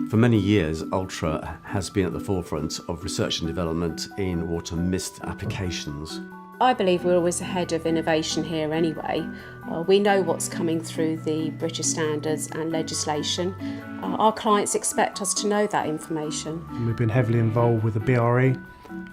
For many years, Ultra has been at the forefront of research and development in water mist applications. I believe we're always ahead of innovation here anyway. We know what's coming through the British standards and legislation. Our clients expect us to know that information. We've been heavily involved with the BRE,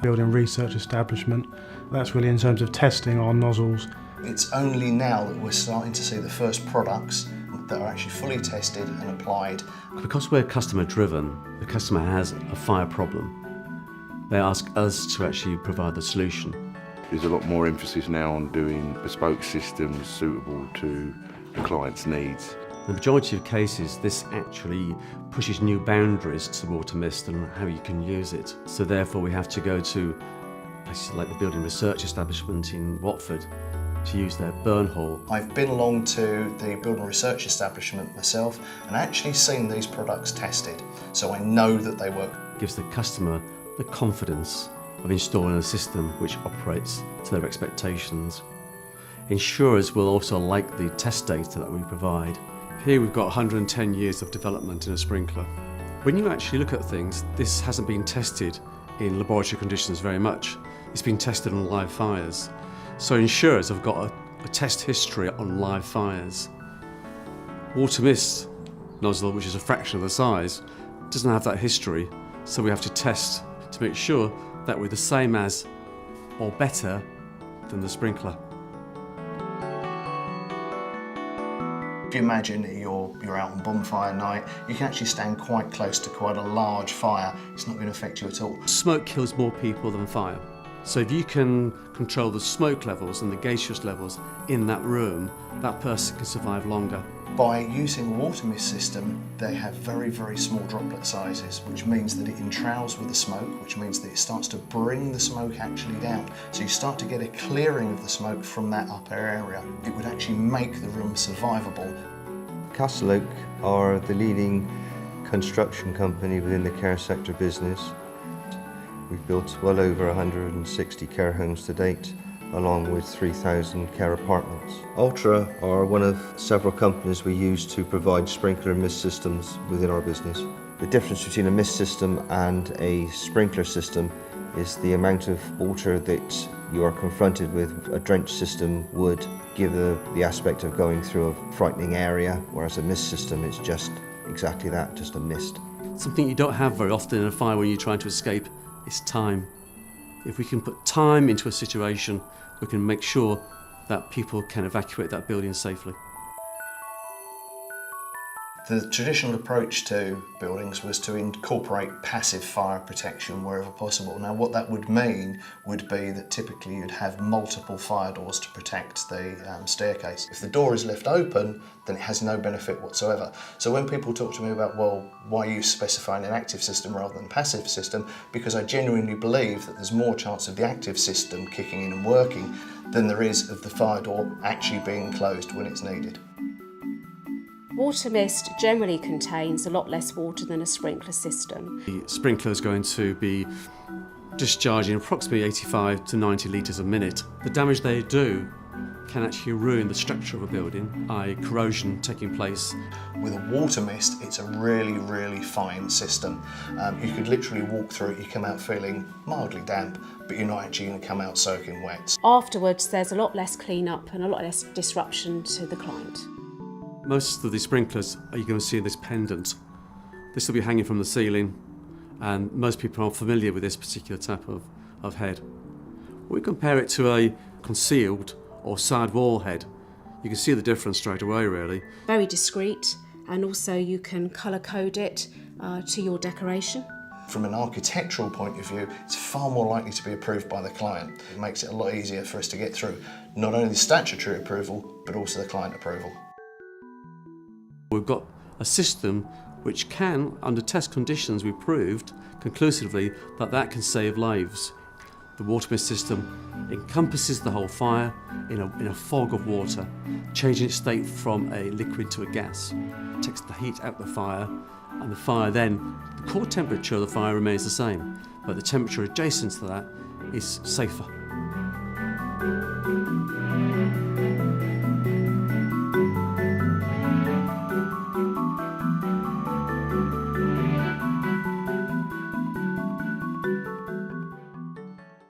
Building Research Establishment. That's really in terms of testing our nozzles. It's only now that we're starting to see the first products that are actually fully tested and applied. Because we're customer driven, the customer has a fire problem. They ask us to actually provide the solution. There's a lot more emphasis now on doing bespoke systems suitable to the client's needs. In the majority of cases, this actually pushes new boundaries to water mist and how you can use it. So therefore we have to go to places like the Building Research Establishment in Watford to use their burn hall. I've been along to the Building Research Establishment myself and actually seen these products tested, so I know that they work. It gives the customer the confidence of installing a system which operates to their expectations. Insurers will also like the test data that we provide. Here we've got 110 years of development in a sprinkler. When you actually look at things, this hasn't been tested in laboratory conditions very much. It's been tested on live fires. So insurers have got a test history on live fires. Water mist nozzle, which is a fraction of the size, doesn't have that history, so we have to test to make sure that we're the same as or better than the sprinkler. If you imagine that you're out on bonfire night, you can actually stand quite close to quite a large fire. It's not going to affect you at all. Smoke kills more people than fire. So if you can control the smoke levels and the gaseous levels in that room, that person can survive longer. By using a water mist system, they have very, very small droplet sizes, which means that it entrowels with the smoke, which means that it starts to bring the smoke actually down. So you start to get a clearing of the smoke from that upper area. It would actually make the room survivable. Castle Oak are the leading construction company within the care sector business. We've built well over 160 care homes to date, along with 3,000 care apartments. Ultra are one of several companies we use to provide sprinkler and mist systems within our business. The difference between a mist system and a sprinkler system is the amount of water that you are confronted with. A drench system would give the aspect of going through a frightening area, whereas a mist system is just exactly that, just a mist. Something you don't have very often in a fire when you're trying to escape is time. If we can put time into a situation, we can make sure that people can evacuate that building safely. The traditional approach to buildings was to incorporate passive fire protection wherever possible. Now what that would mean would be that typically you'd have multiple fire doors to protect the staircase. If the door is left open, then it has no benefit whatsoever. So when people talk to me about, well, why are you specifying an active system rather than a passive system? Because I genuinely believe that there's more chance of the active system kicking in and working than there is of the fire door actually being closed when it's needed. Water mist generally contains a lot less water than a sprinkler system. The sprinkler is going to be discharging approximately 85 to 90 litres a minute. The damage they do can actually ruin the structure of a building, i.e. corrosion taking place. With a water mist, it's a really, really fine system. You could literally walk through it, you come out feeling mildly damp, but you're not actually going to come out soaking wet. Afterwards, there's a lot less clean-up and a lot less disruption to the client. Most of the sprinklers are you going to see this pendant. This will be hanging from the ceiling, and most people are familiar with this particular type of head. We compare it to a concealed or side wall head. You can see the difference straight away, really. Very discreet, and also you can colour code it to your decoration. From an architectural point of view, it's far more likely to be approved by the client. It makes it a lot easier for us to get through not only the statutory approval, but also the client approval. We've got a system which can, under test conditions, we proved conclusively that can save lives. The water mist system encompasses the whole fire in a fog of water, changing its state from a liquid to a gas. It takes the heat out of the fire, and the fire then, the core temperature of the fire remains the same, but the temperature adjacent to that is safer.